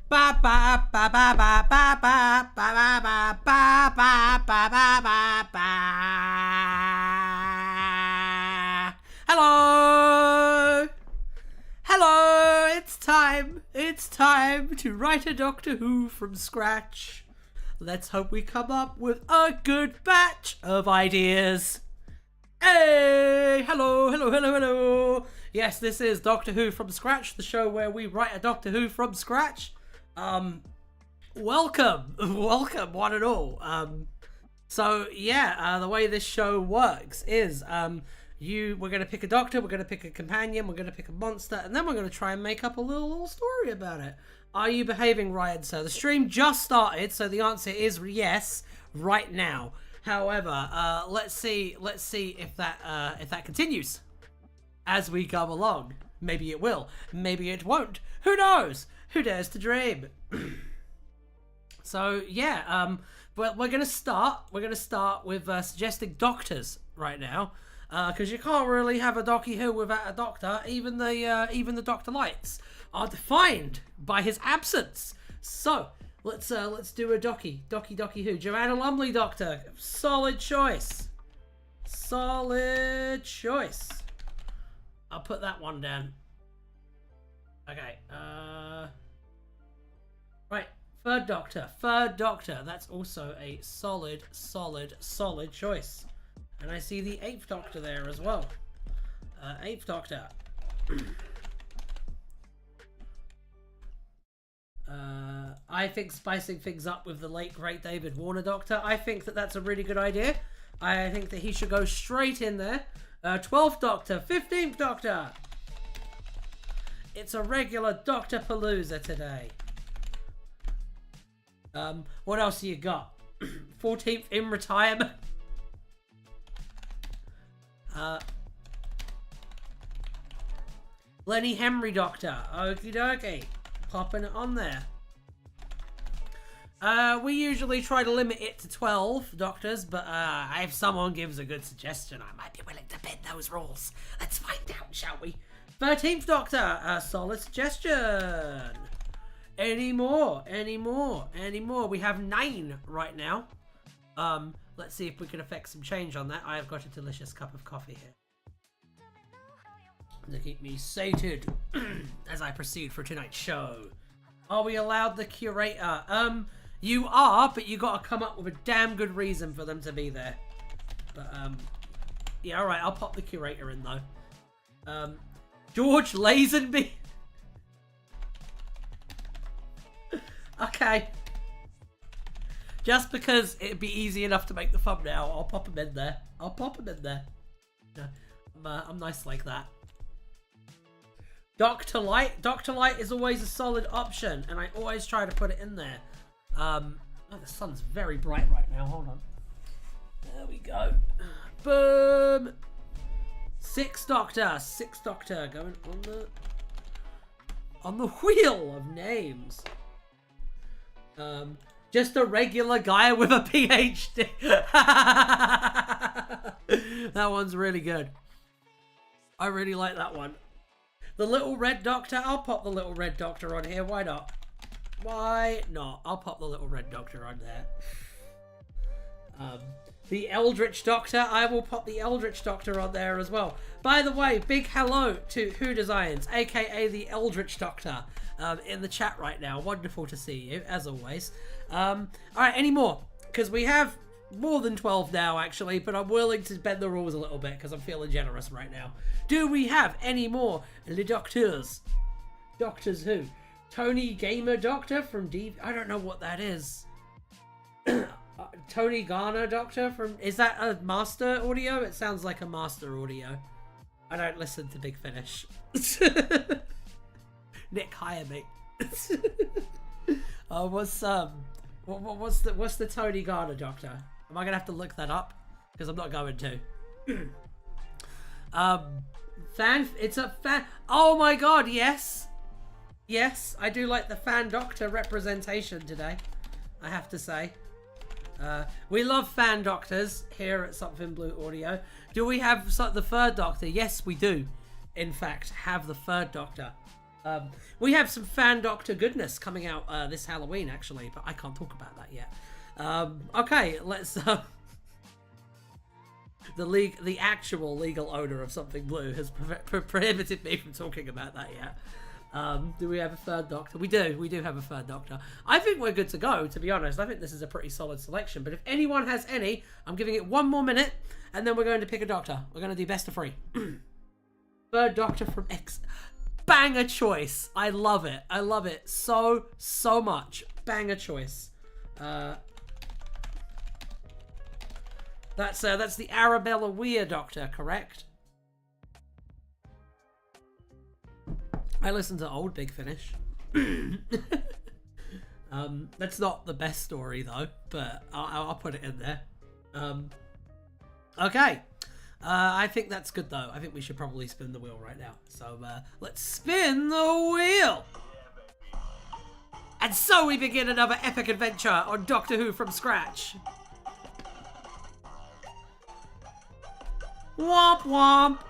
Ba ba ba ba ba ba ba ba ba ba ba ba ba ba ba. Hello, hello. It's time. It's time to write a Doctor Who from scratch. Let's hope we come up with a good batch of ideas. Hey, hello, hello, hello, hello. Yes, this is Doctor Who from Scratch, the show where we write a Doctor Who from scratch. Welcome one and all. The way this show works is, we're going to pick a doctor, we're going to pick a companion, we're going to pick a monster, and then we're going to try and make up a little story about it. Are you behaving, Ryan? So the stream just started, so the answer is yes, right now. However, let's see if that continues as we go along. Maybe it will, maybe it won't. Who knows? Who dares to dream? So yeah, but we're gonna start with suggesting doctors right now, because you can't really have a Doctor Who without a doctor. Even the Doctor Lights are defined by his absence. So let's do a Docky Who. Joanna Lumley Doctor, solid choice. I'll put that one down. Okay, right, third doctor, that's also a solid choice. And I see the 8th Doctor there as well. 8th Doctor. I think spicing things up with the late great David Warner Doctor, I think that's a really good idea. I think that he should go straight in there. 12th Doctor, 15th Doctor. It's a regular Doctor Palooza today. What else you got? 14th in retirement. Lenny Henry Doctor. Okie dokie. Popping it on there. We usually try to limit it to 12 doctors, but if someone gives a good suggestion, I might be willing to bend those rules. Let's find out, shall we? 13th Doctor, a solid suggestion. Any more? We have 9 right now. Let's see if we can affect some change on that. I have got a delicious cup of coffee here to keep me sated as I proceed for tonight's show. Are we allowed the curator? You are, but you gotta come up with a damn good reason for them to be there. But, yeah, alright, I'll pop the curator in, though. George Lazenby. Okay. Just because it'd be easy enough to make the thumbnail, I'll pop him in there. I'm nice like that. Dr. Light is always a solid option, and I always try to put it in there. Oh, the sun's very bright right now. Hold on. There we go. Boom. 6th Doctor going on the wheel of names. Just a regular guy with a PhD. That one's really good. I really like that one. The Little Red Doctor. I'll pop the Little Red Doctor on here. Why not? Why not? I'll pop the Little Red Doctor on there. The Eldritch Doctor. I will pop the Eldritch Doctor on there as well. By the way, big hello to Who Designs, aka the Eldritch Doctor, in the chat right now. Wonderful to see you, as always. Alright, any more? Because we have more than 12 now, actually, but I'm willing to bend the rules a little bit because I'm feeling generous right now. Do we have any more Le Doctors? Doctors Who? Tony Gamer Doctor from I don't know what that is. Tony Garner Doctor from... Is that a Master Audio? It sounds like a Master Audio. I don't listen to Big Finish. Nick, hire me. What's the Tony Garner Doctor? Am I gonna have to look that up? Because I'm not going to. It's a fan. Oh my god, yes. Yes, I do like the fan doctor representation today, I have to say. We love fan doctors here at Something Blue Audio. Do we have the third doctor? Yes, we do. In fact, have the third doctor. We have some fan doctor goodness coming out this Halloween, actually, but I can't talk about that yet. Okay, let's... The actual legal owner of Something Blue has prohibited me from talking about that yet. Do we have a third doctor? We do have a third doctor. I think we're good to go, to be honest. I think this is a pretty solid selection, but if anyone has any, I'm giving it 1 more minute, and then we're going to pick a doctor. We're going to do best of 3. Third doctor from X. Banger choice. I love it. I love it so much. Banger choice. That's the Arabella Weir doctor, correct? I listen to old Big Finish. That's not the best story though, but I'll put it in there. Okay. I think that's good though. I think we should probably spin the wheel right now. So let's spin the wheel. And so we begin another epic adventure on Doctor Who from scratch. Womp womp.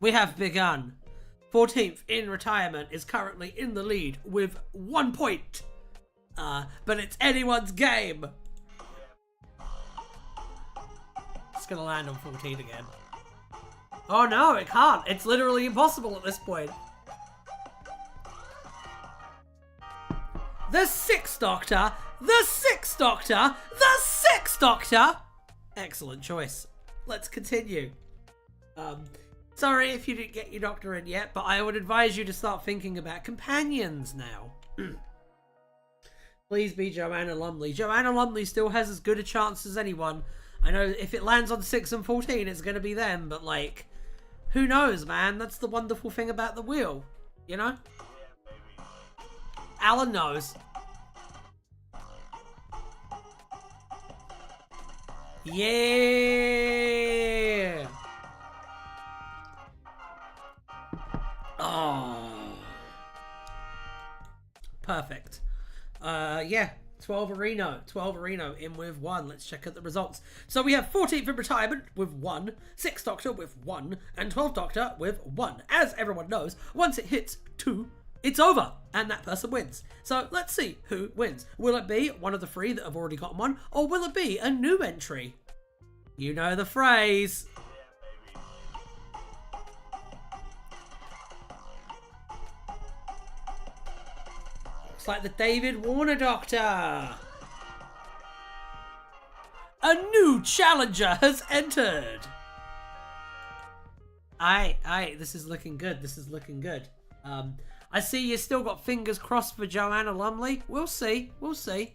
We have begun. 14th in retirement is currently in the lead with 1 point. But it's anyone's game. It's gonna land on 14 again. Oh no, it can't. It's literally impossible at this point. The 6th Doctor! The 6th Doctor! The 6th Doctor! Excellent choice. Let's continue. Sorry if you didn't get your doctor in yet, but I would advise you to start thinking about companions now. Please be Joanna Lumley. Joanna Lumley still has as good a chance as anyone. I know if it lands on 6 and 14, it's going to be them, but like, who knows, man? That's the wonderful thing about the wheel, you know? Alan knows. Yeah! Oh. Perfect. Yeah. 12 Reno in with 1. Let's check out the results. So we have 14th in retirement with 1, 6th Doctor with 1, and 12th Doctor with 1. As everyone knows, once it hits 2, it's over, and that person wins. So let's see who wins. Will it be one of the 3 that have already got 1, or will it be a new entry? You know the phrase. Looks like the David Warner Doctor. A new challenger has entered. Aye, this is looking good. This is looking good. I see you still got fingers crossed for Joanna Lumley. We'll see. We'll see.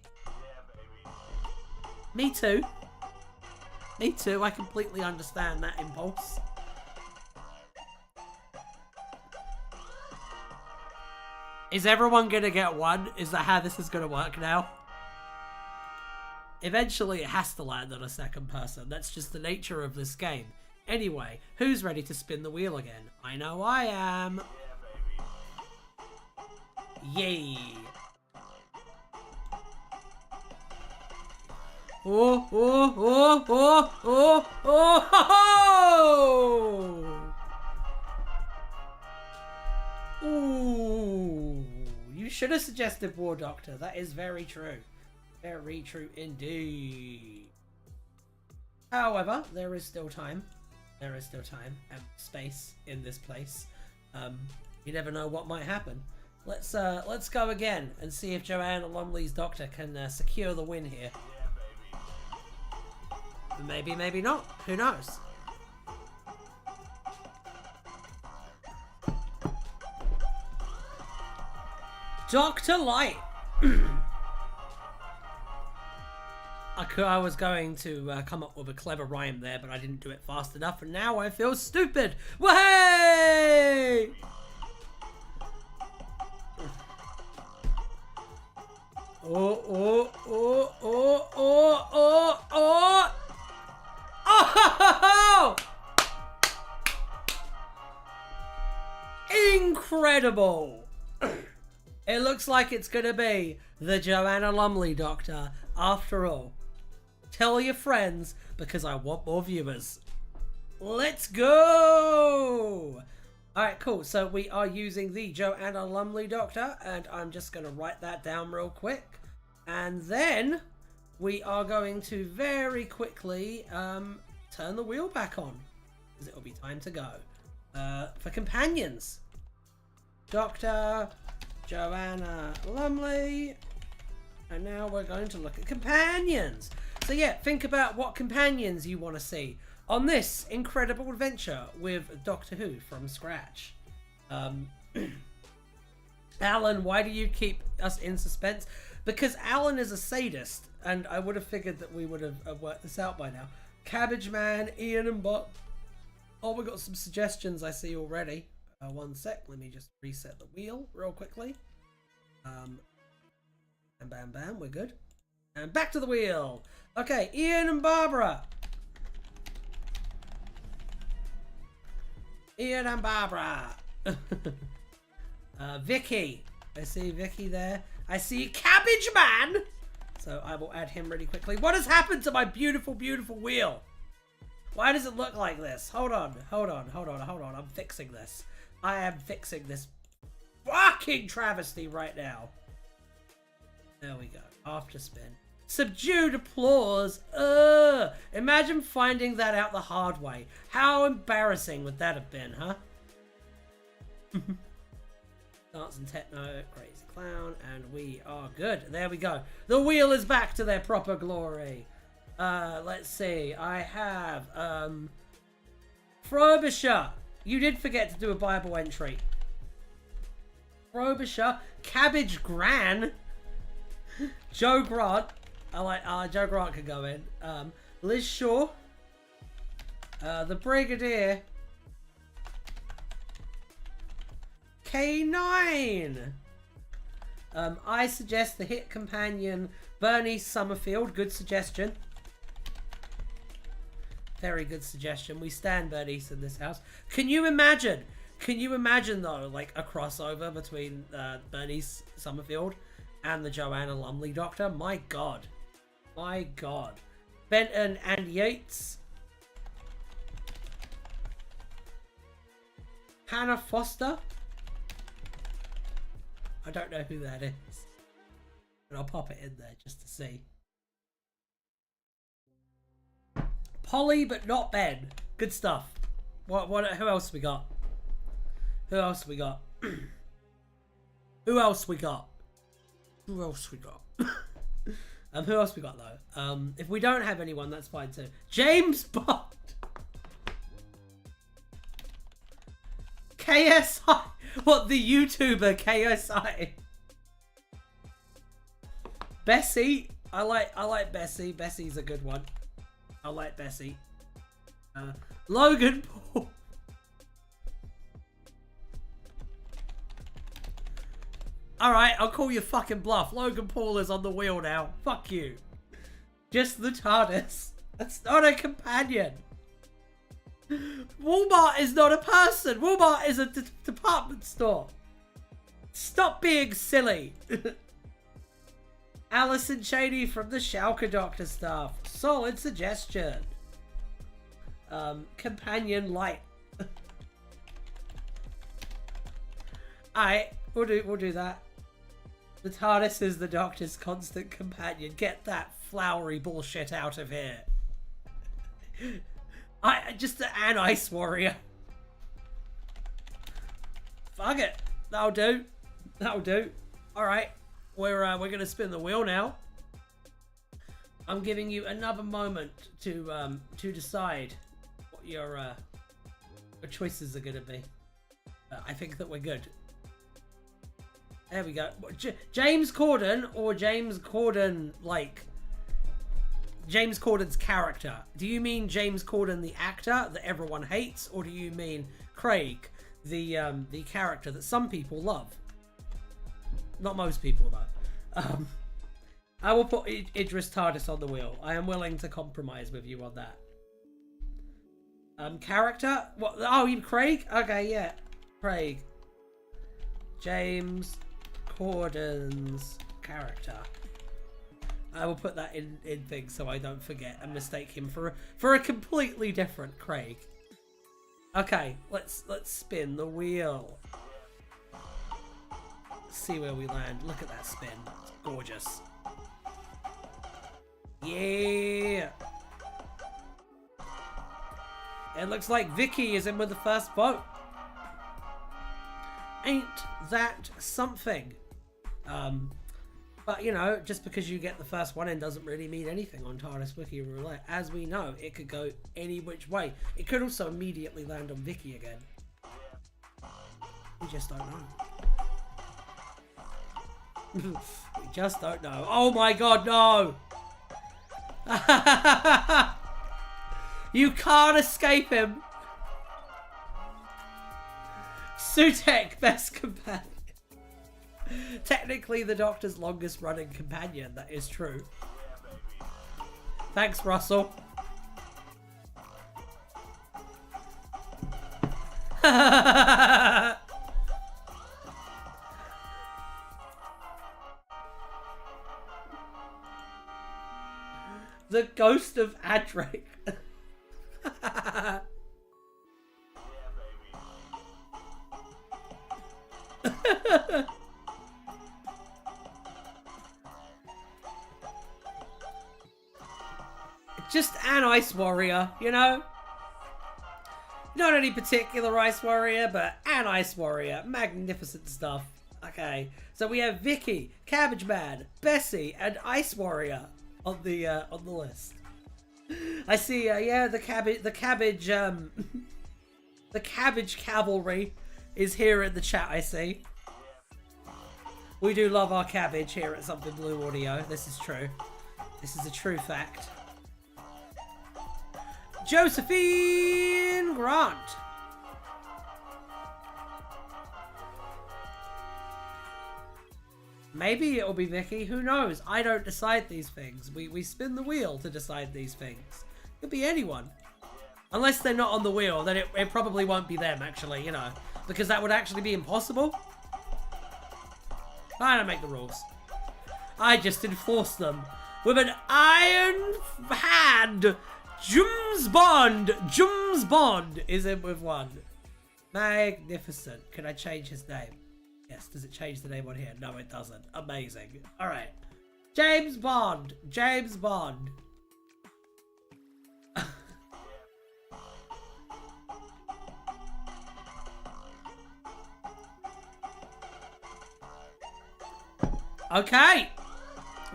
Me too. Me too. I completely understand that impulse. Is everyone gonna get 1? Is that how this is gonna work now? Eventually it has to land on a second person. That's just the nature of this game. Anyway, who's ready to spin the wheel again? I know I am. Yay. Oh, oh, oh, oh, oh, oh, oh, oh. Ooh, you should have suggested War Doctor. That is very true. Very true indeed. However, there is still time. There is still time and space in this place. You never know what might happen. Let's go again and see if Joanna Lumley's Doctor can secure the win here. Maybe, maybe not. Who knows? Dr. Light. I was going to come up with a clever rhyme there, but I didn't do it fast enough, and now I feel stupid. Way! Oh, oh, oh, oh, oh, oh, oh! Oh! Incredible! It looks like it's gonna be the Joanna Lumley Doctor after all. Tell your friends because I want more viewers. Let's go! Alright, cool. So we are using the Joanna Lumley Doctor, and I'm just going to write that down real quick. And then we are going to very quickly turn the wheel back on, because it'll be time to go. For companions, Dr. Joanna Lumley. And now we're going to look at companions. So yeah, think about what companions you want to see on this incredible adventure with Doctor Who from scratch. Alan, why do you keep us in suspense? Because Alan is a sadist, and I would have figured that we would have worked this out by now. Cabbage Man, Ian and Bot. Oh, we got some suggestions I see already. One sec, let me just reset the wheel real quickly. And bam bam, we're good. And back to the wheel. Okay, Ian and Barbara. Ian and Barbara. Vicky. I see Vicky there. I see Cabbage Man. So I will add him really quickly. What has happened to my beautiful, beautiful wheel? Why does it look like this? Hold on. I'm fixing this. I am fixing this fucking travesty right now. There we go. After spin. Subdued applause. Imagine finding that out the hard way. How embarrassing would that have been, huh? Dance and techno, crazy clown, and we are good. There we go. The wheel is back to their proper glory. Let's see. I have Frobisher. You did forget to do a Bible entry. Frobisher, Cabbage Gran, Joe Grant. I like Joe Grant could go in. Liz Shaw, the Brigadier, K9. I suggest the hit companion Bernice Summerfield. Good suggestion. Very good suggestion. We stand Bernice in this house. Can you imagine? Can you imagine though, like a crossover between Bernice Summerfield and the Joanna Lumley Doctor? My God. My God. Benton and Yates. Hannah Foster. I don't know who that is. But I'll pop it in there just to see. Polly, but not Ben. Good stuff. Who else we got? Who else we got? Who else we got? Who else we got? Who else we got though? If we don't have anyone, that's fine too. James Bond. KSI. What, the YouTuber KSI? Bessie. I like Bessie. Bessie's a good one. I like Bessie. Logan Paul. Alright, I'll call you fucking bluff. Logan Paul is on the wheel now. Fuck you. Just the TARDIS. That's not a companion. Walmart is not a person. Walmart is a department store. Stop being silly. Alison Cheney from the Schalke Doctor staff. Solid suggestion. Companion light. Alright, we'll do that. The TARDIS is the Doctor's constant companion. Get that flowery bullshit out of here. Just an ice warrior. Fuck it. That'll do. That'll do. Alright. We're gonna spin the wheel now. I'm giving you another moment to decide what your choices are gonna be. I think that we're good. There we go. James Corden or James Corden, like James Corden's character? Do you mean James Corden the actor that everyone hates, or do you mean Craig the character that some people love? Not most people though. I will put Idris TARDIS on the wheel. I am willing to compromise with you on that. Character? What? Oh, you Craig? Okay, yeah, Craig. James Corden's character. I will put that in things so I don't forget and mistake him for a completely different Craig. Okay, let's spin the wheel. See where we land. Look at that spin. It's gorgeous. Yeah. It looks like Vicky is in with the first vote. Ain't that something? But you know, just because you get the first one in doesn't really mean anything on TARDIS Wiki Roulette. As we know, it could go any which way. It could also immediately land on Vicky again. We just don't know. We just don't know. Oh my god, no! You can't escape him! Sutek, best companion. Technically the Doctor's longest running companion, that is true. Thanks, Russell. The ghost of Adric. Just an ice warrior, you know? Not any particular ice warrior, but an ice warrior. Magnificent stuff. Okay, so we have Vicky, Cabbage Man, Bessie, and Ice Warrior on the list. I see. Yeah, the cabbage, the cabbage cavalry is here in the chat. I see. We do love our cabbage here at Something Blue Audio. This is true. This is a true fact. Josephine Grant. Maybe it'll be Vicky. Who knows? I don't decide these things. We spin the wheel to decide these things. Could be anyone. Unless they're not on the wheel, then it probably won't be them, actually, you know. Because that would actually be impossible. I don't make the rules. I just enforce them with an iron hand. James Bond is in with one. Magnificent. Can I change his name? Yes. Does it change the name on here? No, it doesn't. Amazing. All right. James Bond. Okay.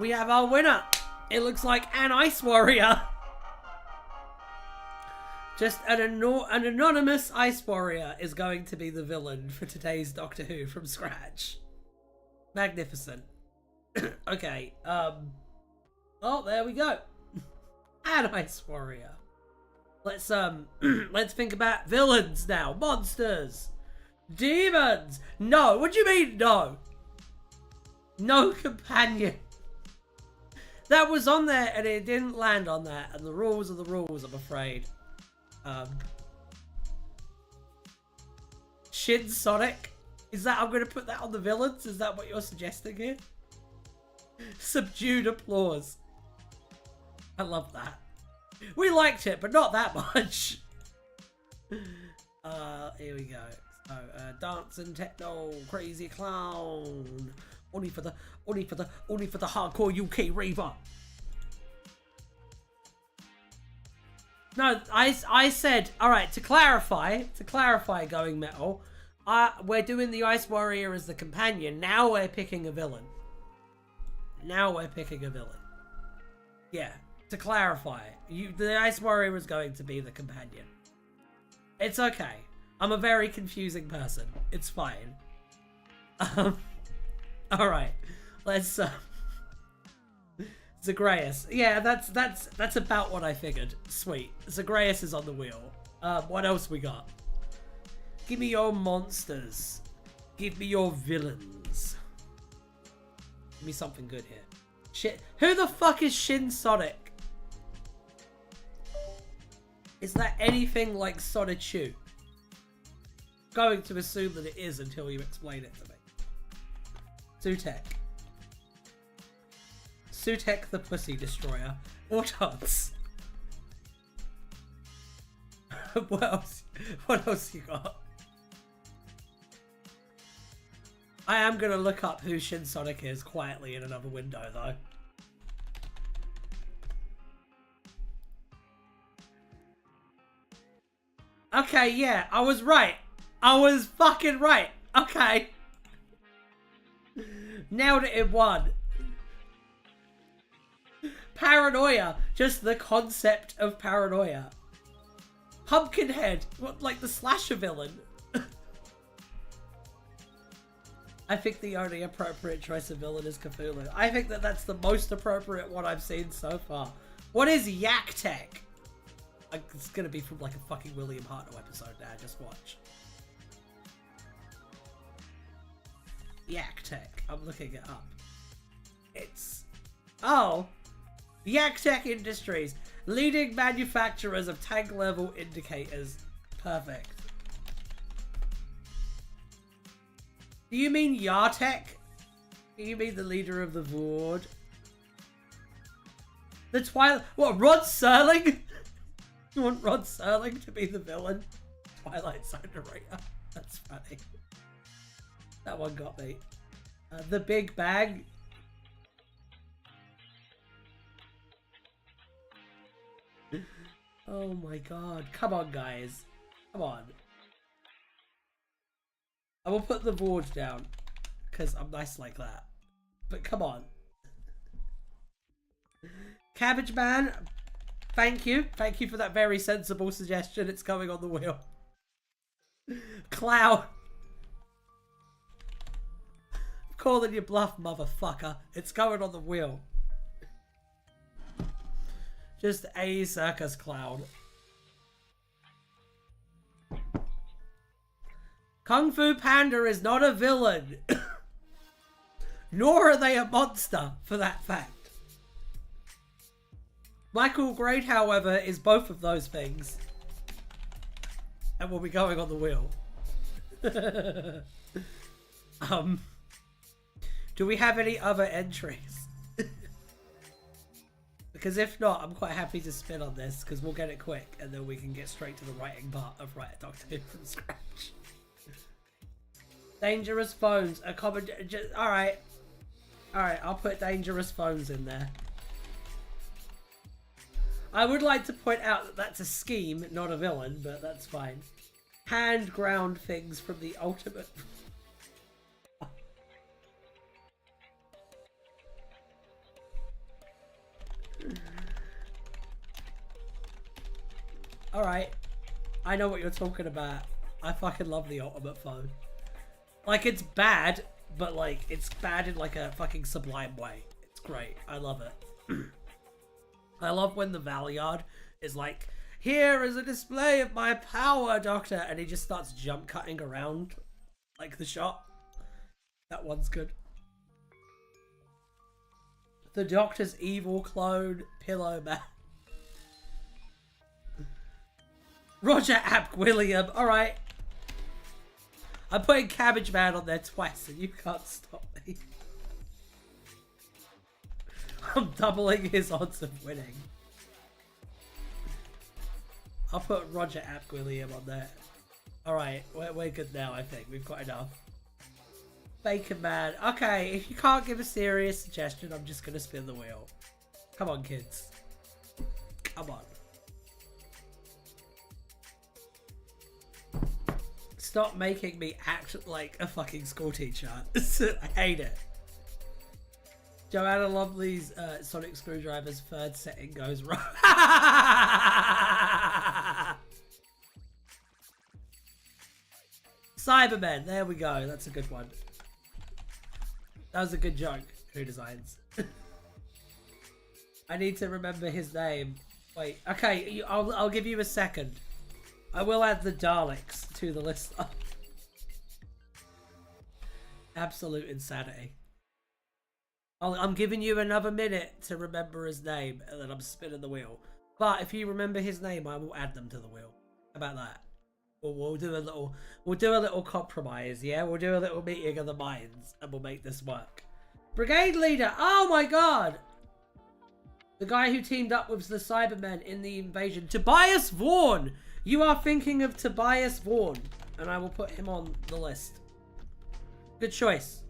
We have our winner. It looks like an Ice Warrior. Just an anonymous Ice Warrior is going to be the villain for today's Doctor Who from scratch. Magnificent. Okay, oh, there we go. An Ice Warrior. Let's think about villains now. Monsters. Demons. No, what do you mean no? No companion. That was on there and it didn't land on that, and the rules are the rules, I'm afraid. Shin Sonic? Is that, I'm going to put that on the villains? Is that what you're suggesting here? Subdued applause. I love that. We liked it, but not that much. Here we go. So, dancing techno, crazy clown. Only for the hardcore UK raver. No, I said, all right, to clarify, Going Metal, we're doing the Ice Warrior as the companion. Now we're picking a villain. Yeah, to clarify, the Ice Warrior is going to be the companion. It's okay. I'm a very confusing person. It's fine. All right, let's. Zagreus. Yeah, that's about what I figured. Sweet. Zagreus is on the wheel. What else we got? Give me your monsters. Give me your villains. Give me something good here. Shit. Who the fuck is Shin Sonic? Is that anything like Sonic Shoe? Going to assume that it is until you explain it to me. Sutek the Pussy Destroyer. Autons. What else? What else you got? I am gonna look up who Shin Sonic is quietly in another window, though. Okay, yeah, I was right. I was fucking right. Okay. Nailed it in one. Paranoia. Just the concept of paranoia. Pumpkinhead. What, like the slasher villain? I think the only appropriate choice of villain is Cthulhu. I think that that's the most appropriate one I've seen so far. What is Yak Tech? It's gonna be from like a fucking William Hartnell episode now, just watch. Yak Tech. I'm looking it up. It's... Oh! Yak Tech Industries. Leading manufacturers of tank level indicators. Perfect. Do you mean Yartek? Do you mean the leader of the Vord? The Twilight... What, Rod Serling? You want Rod Serling to be the villain? Twilight Zone narrator. That's funny. That one got me. The Big Bag. Oh my god. Come on, guys. Come on. I will put the board down. Because I'm nice like that. But come on. Cabbage Man. Thank you. Thank you for that very sensible suggestion. It's going on the wheel. Clown. I'm calling you bluff, motherfucker. It's going on the wheel. Just a circus clown. Kung Fu Panda is not a villain. Nor are they a monster, for that fact. Michael Grade, however, is both of those things. And we'll be going on the wheel. Do we have any other entries? Because if not, I'm quite happy to spin on this, because we'll get it quick, and then we can get straight to the writing part of Write a Doctor Who from scratch. Dangerous phones. A common... Alright. Alright, I'll put dangerous phones in there. I would like to point out that that's a scheme, not a villain, but that's fine. Hand ground things from the ultimate... Alright. I know what you're talking about. I fucking love the ultimate phone. Like, it's bad, but like, it's bad in like a fucking sublime way. It's great. I love it. I love when the Valyard is like, here is a display of my power, Doctor, and he just starts jump cutting around like the shot. That one's good. The Doctor's evil clone, Pillow Man. Roger App William. Alright. I'm putting Cabbage Man on there twice and you can't stop me. I'm doubling his odds of winning. I'll put Roger App William on there. Alright, we're good now, I think. We've got enough. Bacon Man. Okay, if you can't give a serious suggestion, I'm just going to spin the wheel. Come on, kids. Come on. Stop making me act like a fucking school teacher. I hate it. Joanna Lumley's Sonic Screwdriver's third setting goes wrong. Cybermen. There we go. That's a good one. That was a good joke. Who Designs? I need to remember his name. Wait. Okay. I'll give you a second. I will add the Daleks to the list. Absolute insanity. I'm giving you another minute to remember his name, and then I'm spinning the wheel. But if you remember his name, I will add them to the wheel. How about that? We'll do a little compromise, yeah? We'll do a little meeting of the minds, and we'll make this work. Brigade Leader! Oh my god! The guy who teamed up with the Cybermen in the invasion. Tobias Vaughan! You are thinking of Tobias Vaughan, and I will put him on the list. Good choice.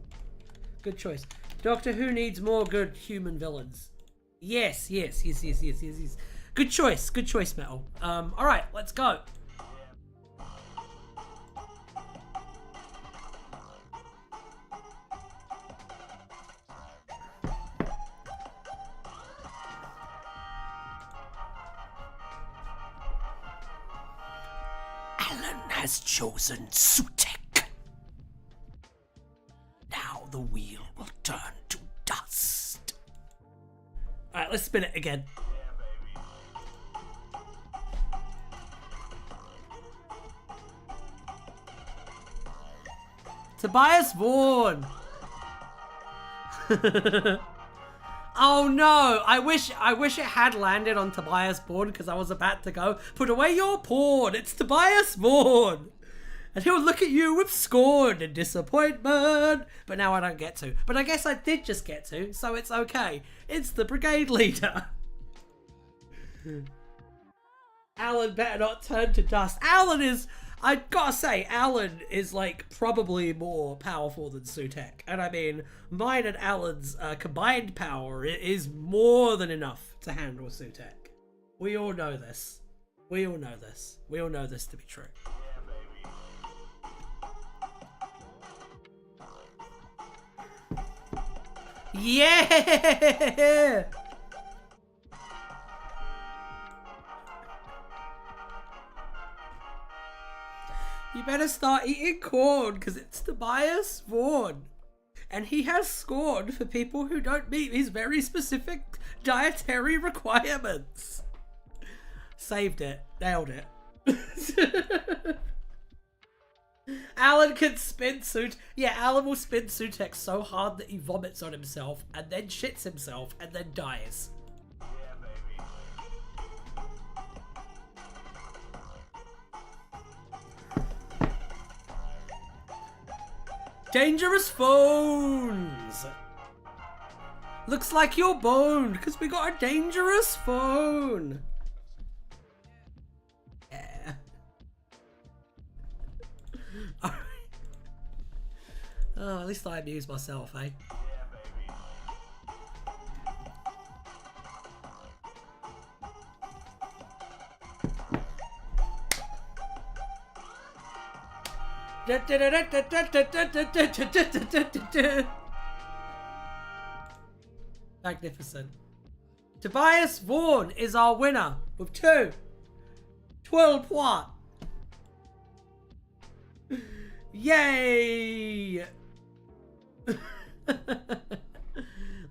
Good choice. Doctor Who needs more good human villains. Yes. Good choice, Metal. Alright, let's go. Alan has chosen Sutek. Now the wheel will turn to dust. Alright, let's spin it again. Tobias Vaughan. Oh no! I wish it had landed on Tobias Vaughan because I was about to go, put away your porn. It's Tobias Vaughan, and he'll look at you with scorn and disappointment. But now I don't get to. But I guess I did just get to, so it's okay. It's the brigade leader. Alan better not turn to dust. I gotta say, Alan is like probably more powerful than Sutek. And I mean, mine and Alan's combined power is more than enough to handle Sutek. We all know this. We all know this. We all know this to be true. Yeah! You better start eating corn, because it's Tobias Vaughan. And he has scorn for people who don't meet his very specific dietary requirements. Saved it. Nailed it. Alan can spin Alan will spin Sutek so hard that he vomits on himself, and then shits himself, and then dies. Dangerous phones! Looks like you're boned, because we got a dangerous phone! Yeah. Alright. Oh, at least I amused myself, eh? Magnificent. Tobias Vaughan is our winner with 12 points. Yay!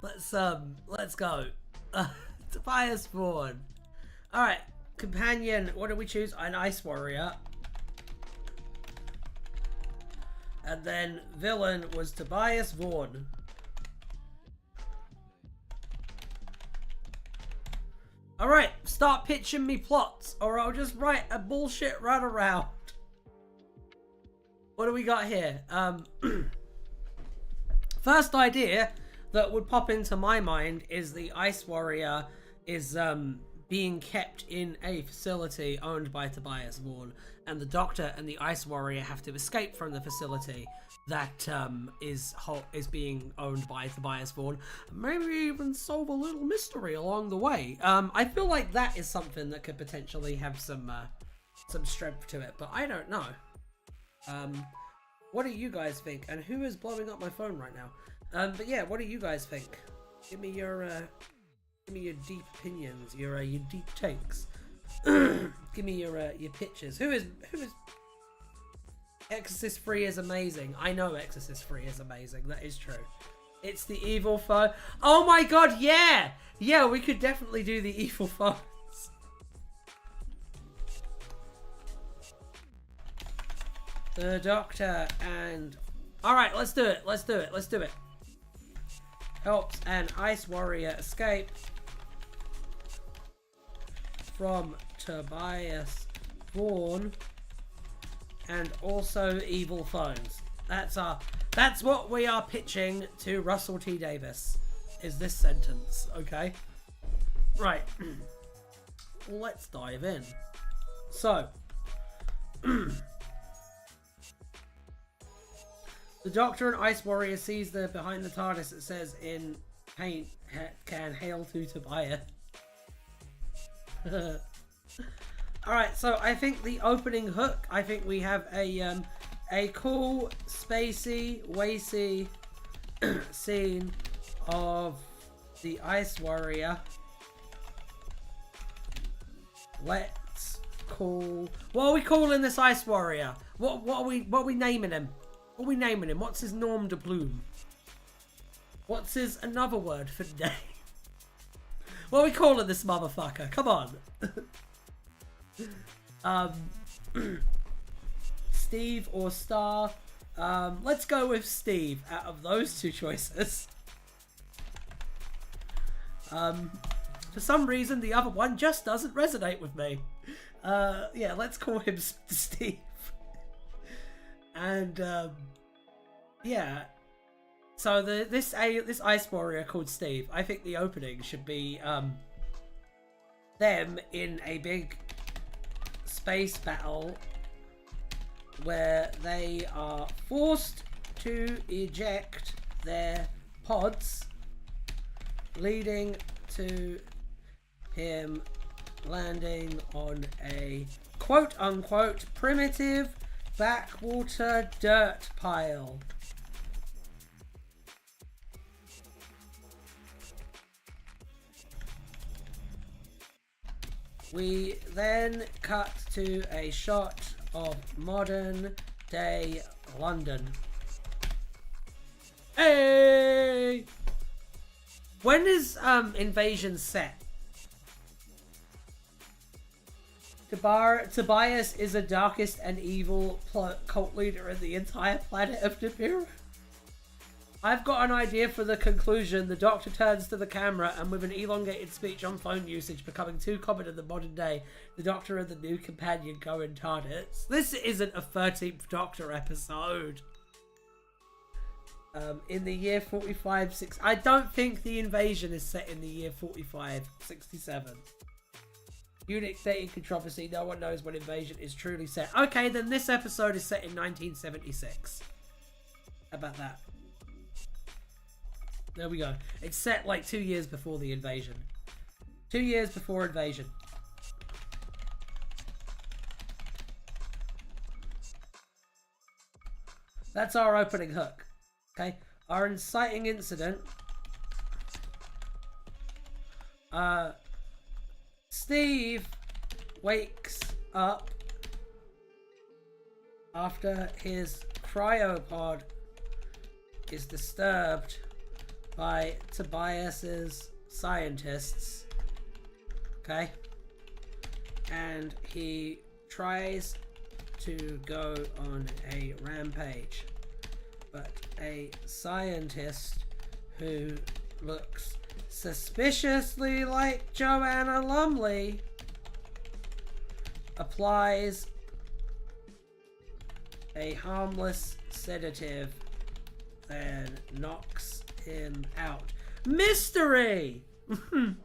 Let's go. Tobias Vaughan. All right, companion. What do we choose? An ice warrior. And then villain was Tobias Vaughan. Alright, start pitching me plots, or I'll just write a bullshit run around. What do we got here? First idea that would pop into my mind is the Ice Warrior is being kept in a facility owned by Tobias Vaughan, and the Doctor and the Ice Warrior have to escape from the facility that is being owned by Tobias Vaughan. Maybe even solve a little mystery along the way. I feel like that is something that could potentially have some strength to it, but I don't know. What do you guys think? And who is blowing up my phone right now? But yeah, what do you guys think? Give me your deep opinions, your deep takes. Give me your pitches. Who is Exorcist 3 is amazing. I know Exorcist 3 is amazing. That is true. It's the evil foe. Oh my god, yeah! Yeah, we could definitely do the evil foes. The Doctor and... Alright, let's do it. Let's do it. Let's do it. Helps an Ice Warrior escape from Tobias Vaughan and also evil phones. That's what we are pitching to Russell T Davies, is this sentence, okay? Right. Let's dive in. So, The Doctor and Ice Warrior sees the behind the TARDIS. It says in paint, can hail to Tobias. Alright, so I think the opening hook, I think we have a cool, spacey, wacy scene of the Ice Warrior. Let's call... What are we calling this Ice Warrior? What are we naming him? What are we naming him? What's his nom de plume? What's his another word for name? What are we calling this motherfucker? Come on. Steve or Star? Let's go with Steve out of those two choices. For some reason, the other one just doesn't resonate with me. Yeah, let's call him Steve. And yeah, so this Ice Warrior called Steve. I think the opening should be them in a big space battle where they are forced to eject their pods, leading to him landing on a quote-unquote primitive backwater dirt pile. We then cut to a shot of modern day London. Hey! When is Invasion set? Tobias is the darkest and evil cult leader in the entire planet of Nibiru. I've got an idea for the conclusion. The Doctor turns to the camera and with an elongated speech on phone usage becoming too common in the modern day, the Doctor and the new companion go in TARDIS. This isn't a 13th Doctor episode. In the year 45-6... I don't think the invasion is set in the year 45-67. Unit dating controversy. No one knows when invasion is truly set. Okay, then this episode is set in 1976. How about that? There we go. It's set like 2 years before the invasion. 2 years before invasion. That's our opening hook. Okay. Our inciting incident. Steve wakes up after his cryopod is disturbed by Tobias's scientists. Okay. And he tries to go on a rampage. But a scientist who looks suspiciously like Joanna Lumley applies a harmless sedative, then knocks him out. Mystery! The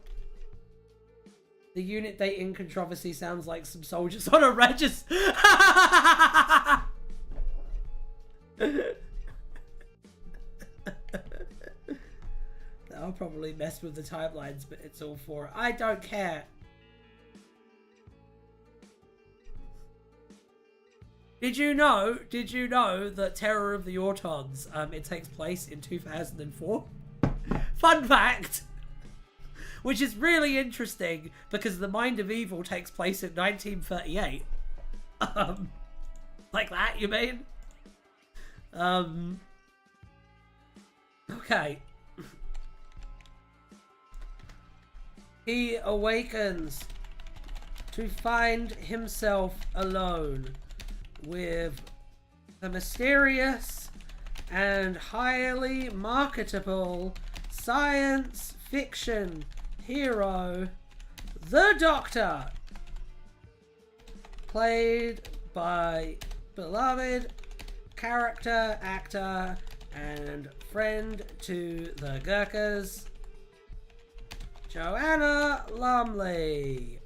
unit dating controversy sounds like some soldiers on a register. I'll probably mess with the timelines, but it's all for it. I don't care. Did you know that Terror of the Autons, it takes place in 2004? Fun fact! Which is really interesting because The Mind of Evil takes place in 1938. Like that, you mean? Okay. He awakens to find himself alone with the mysterious and highly marketable science fiction hero, the Doctor, played by beloved character, actor, and friend to the Gurkhas, Joanna Lumley.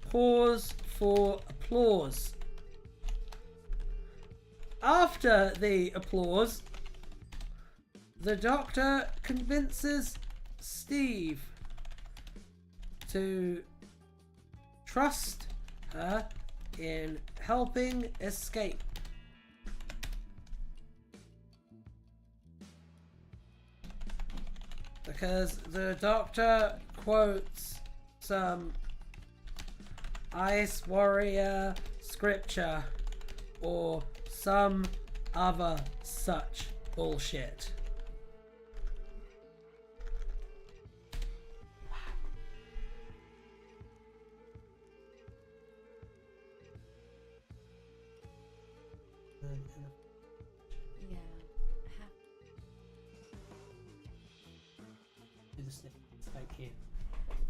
Pause for applause. After the applause, the doctor convinces Steve to trust her in helping escape. Because the doctor quotes some Ice Warrior scripture or some other such bullshit.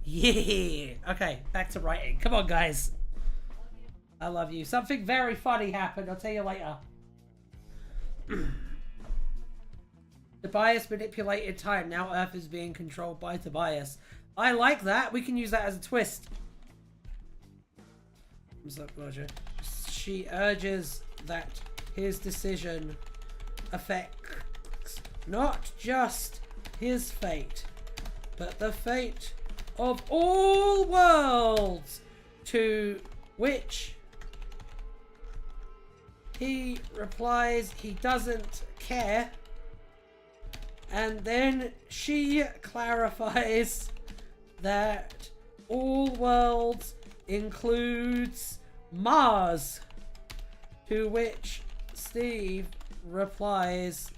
Yeah. Okay, back to writing. Come on, guys. I love you. Something very funny happened. I'll tell you later. Tobias manipulated time. Now Earth is being controlled by Tobias. I like that. We can use that as a twist. She urges that his decision affects not just his fate, but the fate of all worlds, to which he replies he doesn't care. And then she clarifies that all worlds includes Mars, to which Steve replies,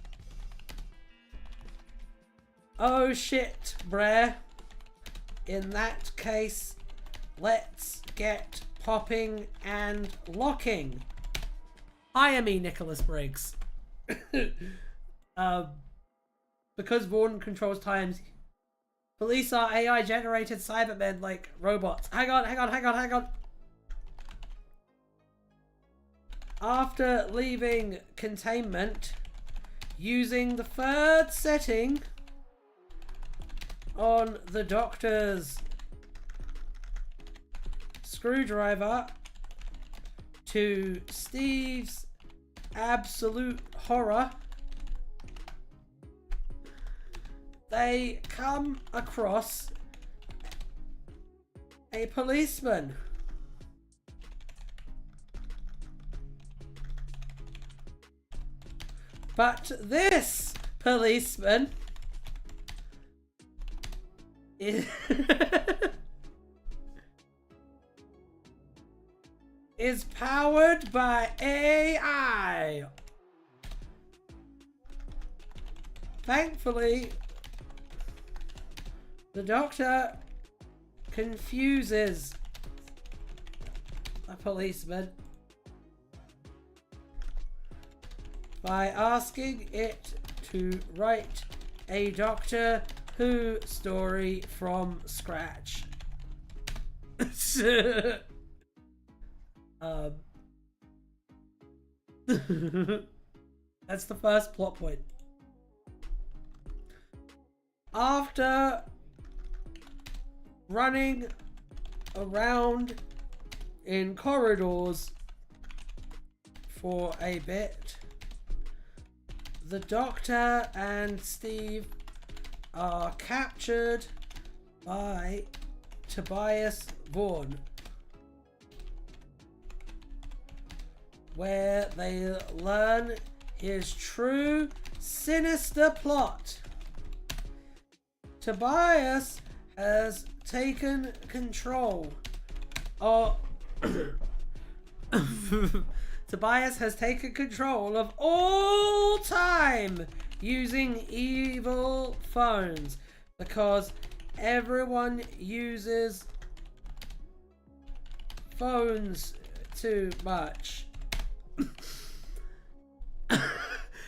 "Oh shit, bruh. In that case, let's get popping and locking." Hire me, Nicholas Briggs. Because Vaughan controls times, police are AI-generated Cybermen like robots. Hang on. After leaving containment, using the third setting on the doctor's screwdriver, to Steve's absolute horror, they come across a policeman. But this policeman is is powered by AI. Thankfully, the doctor confuses a policeman by asking it to write a Doctor Who story from scratch. That's the first plot point. After running around in corridors for a bit, the Doctor and Steve are captured by Tobias Vaughan, where they learn his true sinister plot. Tobias has taken control of Tobias has taken control of all time using evil phones, because everyone uses phones too much.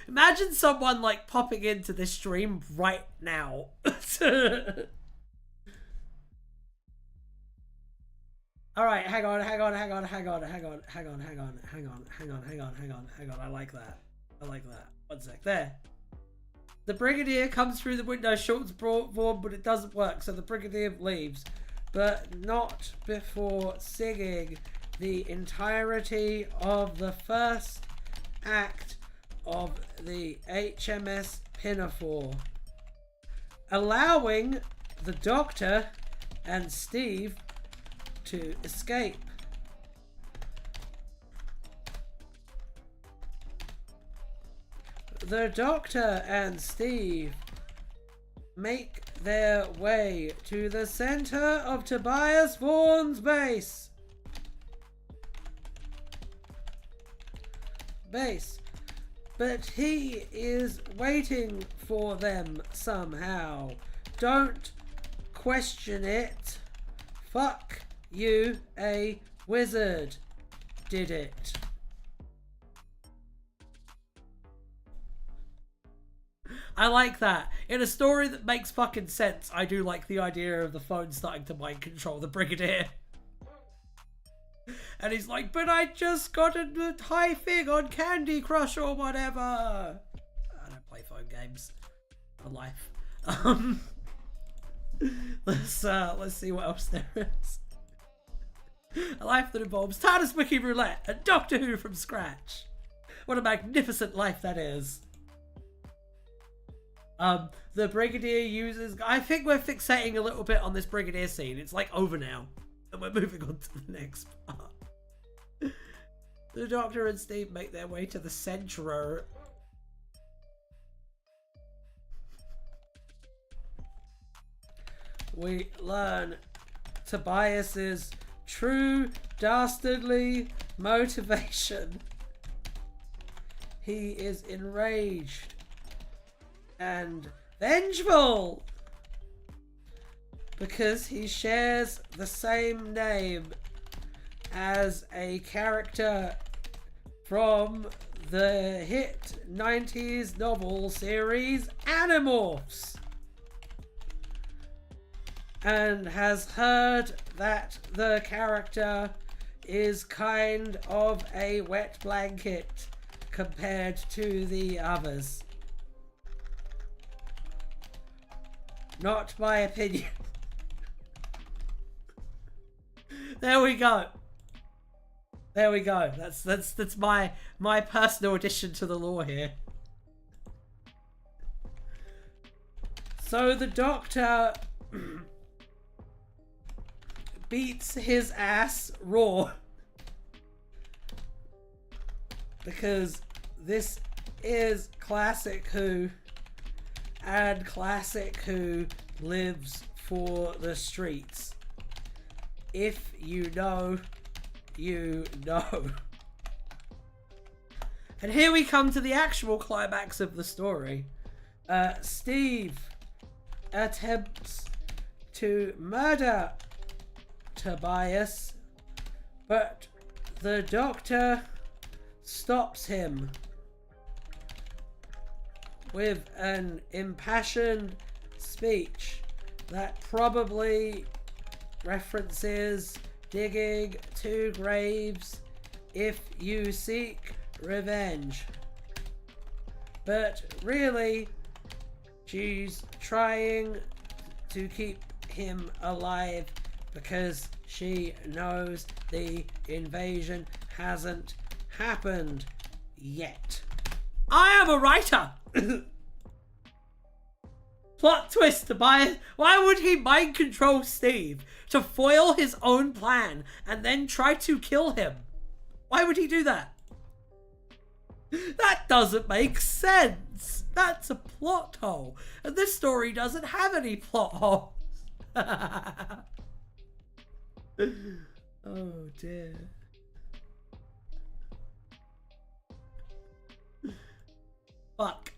Imagine someone like popping into this stream right now. All right, hang on. I like that. One sec. There. The Brigadier comes through the window, shorts Vaughan, but it doesn't work, so the Brigadier leaves. But not before singing the entirety of the first act of the HMS Pinafore, allowing the Doctor and Steve to escape. The Doctor and Steve make their way to the center of Tobias Vaughan's base. But he is waiting for them somehow. Don't question it. Fuck you, a wizard did it. I like that. In a story that makes fucking sense, I do like the idea of the phone starting to mind control the Brigadier. And he's like, but I just got a high thing on Candy Crush or whatever. I don't play phone games for life. Let's see what else there is. A life that involves TARDIS Wiki Roulette and Doctor Who from scratch. What a magnificent life that is. The Brigadier uses... I think we're fixating a little bit on this Brigadier scene. It's like over now. And we're moving on to the next part. The Doctor and Steve make their way to the Centro. We learn Tobias's true dastardly motivation. He is enraged and vengeful because he shares the same name as a character from the hit 90s novel series Animorphs, and has heard that the character is kind of a wet blanket compared to the others. Not my opinion. There we go. There we go. That's my personal addition to the lore here. So the Doctor beats his ass raw because this is classic Who, and classic Who lives for the streets. If you know, you know. And here we come to the actual climax of the story. Steve attempts to murder Tobias, but the Doctor stops him with an impassioned speech that probably references digging 2 graves if you seek revenge. But really, she's trying to keep him alive because she knows the invasion hasn't happened yet. I am a writer! Plot twist, Tobias. Why would he mind control Steve to foil his own plan and then try to kill him? Why would he do that? That doesn't make sense. That's a plot hole. And this story doesn't have any plot holes. Oh dear. Fuck.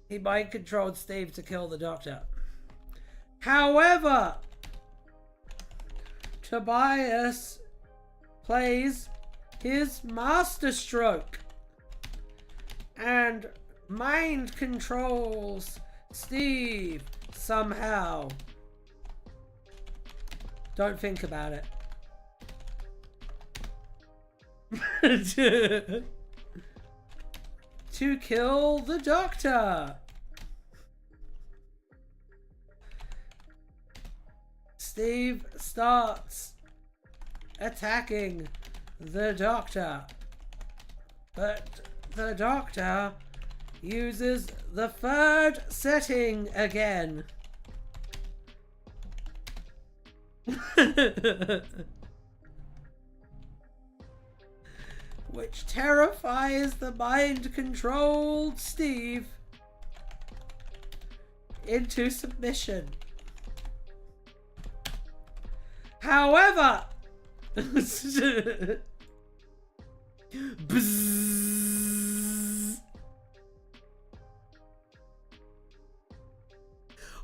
He mind-controlled Steve to kill the Doctor. However, Tobias plays his masterstroke and mind controls Steve somehow. Don't think about it. To kill the Doctor. Steve starts attacking the doctor, but the doctor uses the third setting again. Which terrifies the mind-controlled Steve into submission. However,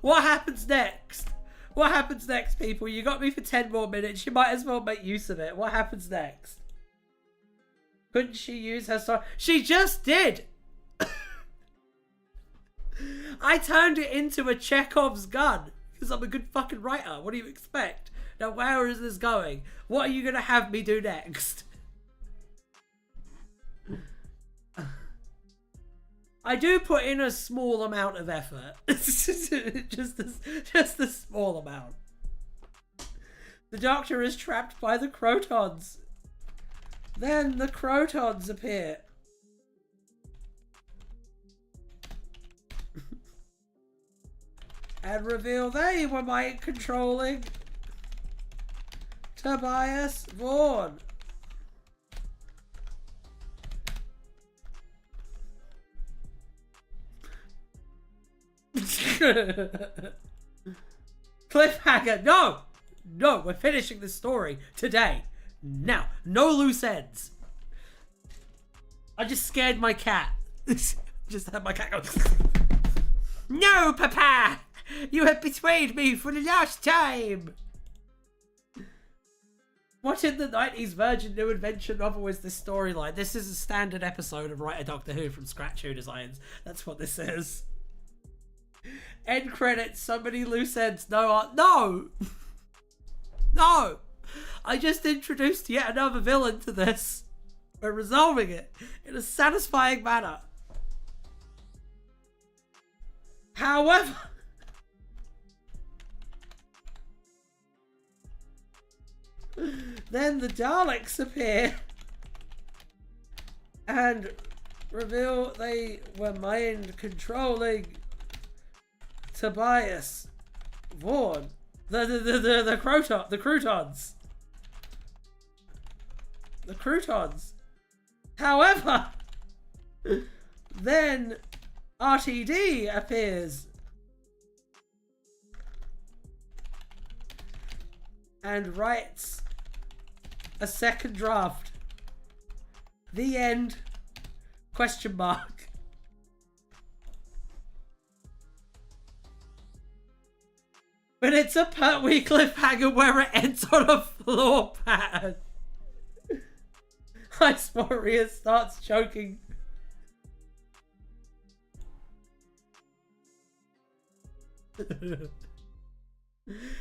what happens next? What happens next, people? You got me for 10 more minutes. You might as well make use of it. What happens next? Couldn't she use her sword? She just did! I turned it into a Chekhov's gun because I'm a good fucking writer. What do you expect? Now, where is this going? What are you going to have me do next? I do put in a small amount of effort. just a small amount. The doctor is trapped by the Crotons. Then the Crotons appear. And reveal they were mind-controlling Tobias Vaughan. Cliffhanger. No, we're finishing the story today. Now, no loose ends. I just scared my cat. Just had my cat go. No, Papa, you have betrayed me for the last time. What in the 90s Virgin New Adventure novel is this storyline? This is a standard episode of Write a Doctor Who from scratch Who Designs. That's what this is. End credits, so many loose ends, no art. No! No! I just introduced yet another villain to this. We're resolving it in a satisfying manner. However, then the Daleks appear and reveal they were mind-controlling Tobias Vaughan. The Croutons. The Croutons. However, then RTD appears and writes a second draft. The end. Question mark. But it's a Pertwee cliffhanger where it ends on a floor pattern. Ice Warrior starts choking.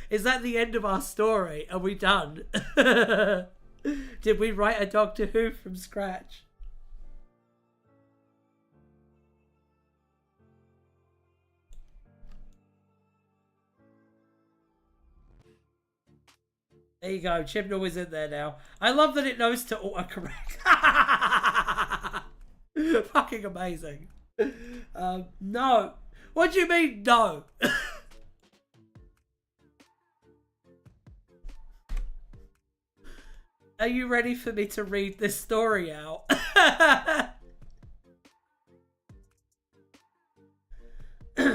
Is that the end of our story? Are we done? Did we write a Doctor Who from scratch? There you go. Chibnall is in there now. I love that it knows to autocorrect. Fucking amazing. No. What do you mean, no? Are you ready for me to read this story out?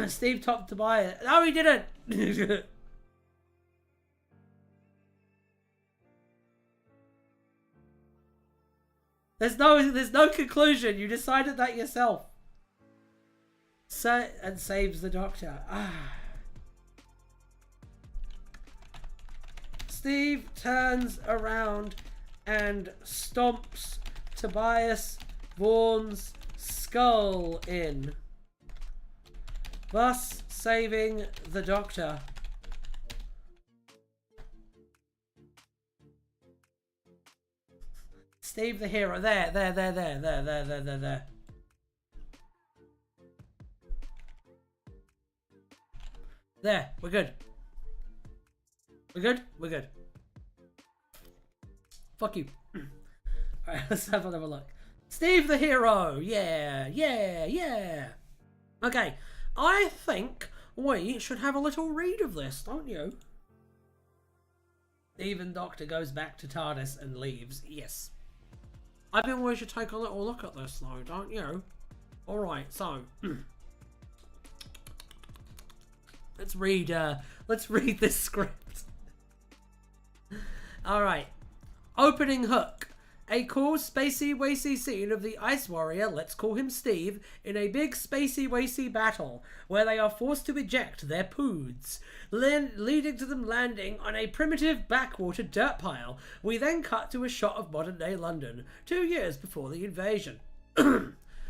Steve topped to buy it. No, he didn't. There's no conclusion. You decided that yourself. And saves the Doctor. Steve turns around and stomps Tobias Vaughan's skull in, thus saving the Doctor. Steve the hero. There. There, we're good. We're good? We're good. Fuck you. Alright, let's have another look. Steve the hero! Yeah, yeah, yeah! Okay, I think we should have a little read of this, don't you? Even Doctor goes back to TARDIS and leaves. Yes. I think we should take a little look at this though, don't you? Alright, so let's read this script. Alright. Opening hook. A cool spacey-wacy scene of the Ice Warrior, let's call him Steve, in a big spacey-wacy battle, where they are forced to eject their poods, leading to them landing on a primitive backwater dirt pile. We then cut to a shot of modern-day London, 2 years before the invasion.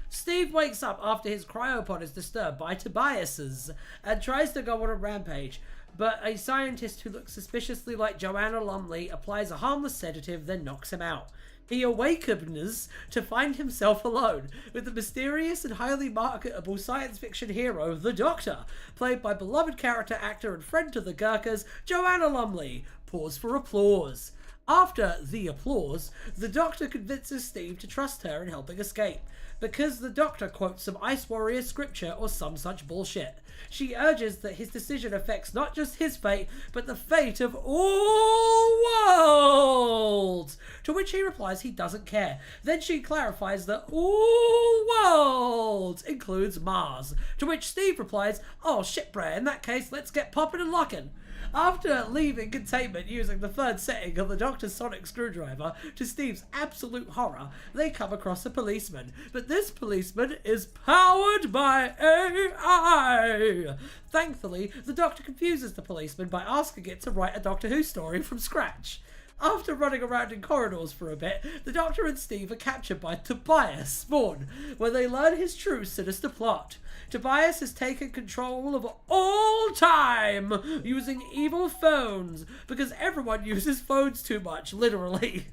Steve wakes up after his cryopod is disturbed by Tobias's, and tries to go on a rampage, but a scientist who looks suspiciously like Joanna Lumley applies a harmless sedative, then knocks him out. He awakens to find himself alone with the mysterious and highly marketable science fiction hero, the Doctor, played by beloved character actor and friend to the Gurkhas, Joanna Lumley. Pause for applause. After the applause, the Doctor convinces Steve to trust her in helping escape, because the Doctor quotes some Ice Warrior scripture or some such bullshit. She urges that his decision affects not just his fate, but the fate of all worlds, to which he replies he doesn't care. Then she clarifies that all worlds includes Mars, to which Steve replies, oh shit bruh, in that case let's get popping and locking. After leaving containment using the third setting of the Doctor's sonic screwdriver, to Steve's absolute horror, they come across a policeman. But this policeman is powered by AI! Thankfully, the Doctor confuses the policeman by asking it to write a Doctor Who story from scratch. After running around in corridors for a bit, the Doctor and Steve are captured by Tobias Vaughan, where they learn his true sinister plot. Tobias has taken control of all time using evil phones, because everyone uses phones too much, literally.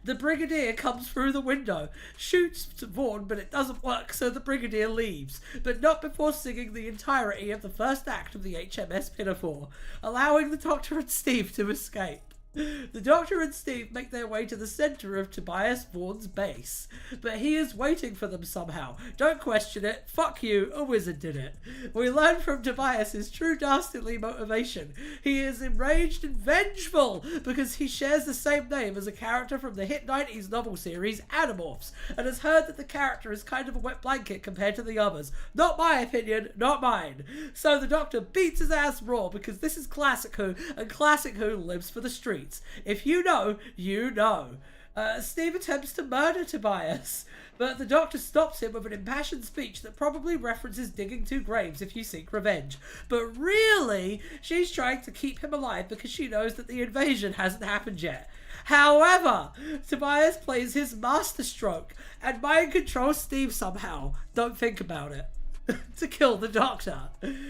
The Brigadier comes through the window, shoots Vaughan, but it doesn't work, so the Brigadier leaves, but not before singing the entirety of the first act of the HMS Pinafore, allowing the Doctor and Steve to escape. The Doctor and Steve make their way to the centre of Tobias Vaughan's base, but he is waiting for them somehow. Don't question it. Fuck you, a wizard did it. We learn from Tobias's true dastardly motivation. He is enraged and vengeful because he shares the same name as a character from the hit 90s novel series Animorphs, and has heard that the character is kind of a wet blanket compared to the others. Not my opinion, not mine. So the Doctor beats his ass raw because this is Classic Who, and Classic Who lives for the streets. If you know, you know. Steve attempts to murder Tobias, but the Doctor stops him with an impassioned speech that probably references digging 2 graves if you seek revenge. But really, she's trying to keep him alive because she knows that the invasion hasn't happened yet. However, Tobias plays his masterstroke and mind controls Steve somehow. Don't think about it. To kill the Doctor.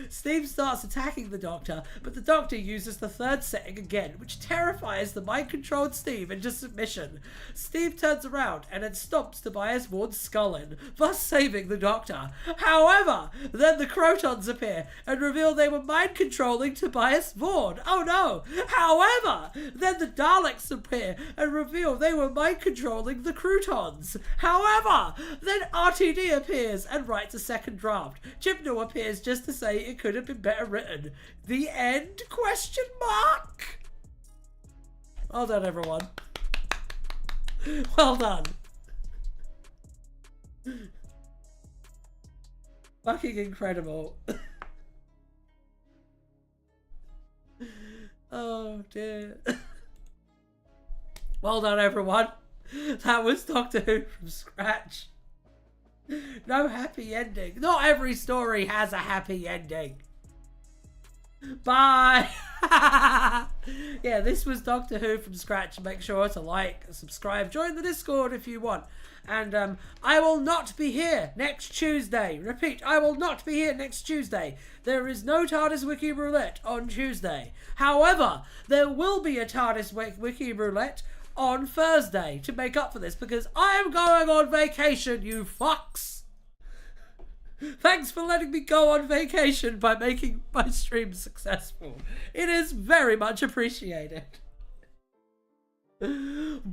Steve starts attacking the Doctor, but the Doctor uses the third setting again, which terrifies the mind-controlled Steve into submission. Steve turns around and then stomps Tobias Vaughan's skull in, thus saving the Doctor. However, then the Crotons appear and reveal they were mind-controlling Tobias Vaughan. Oh no! However, then the Daleks appear and reveal they were mind-controlling the Croutons. However, then RTD appears and writes a second draft. Chibnall appears just to say it could have been better written. The end? Question mark? Well done, everyone. Well done. Fucking incredible. Oh dear. Well done, everyone. That was Doctor Who from scratch. No happy ending. Not every story has a happy ending. Bye. Yeah, this was Doctor Who from scratch. Make sure to like, subscribe, join the Discord if you want. And I will not be here next Tuesday. Repeat, I will not be here next Tuesday. There is no TARDIS Wiki Roulette on Tuesday. However, there will be a TARDIS Wiki Roulette on Thursday to make up for this, because I am going on vacation, you fucks. Thanks for letting me go on vacation by making my stream successful. It is very much appreciated. Blah!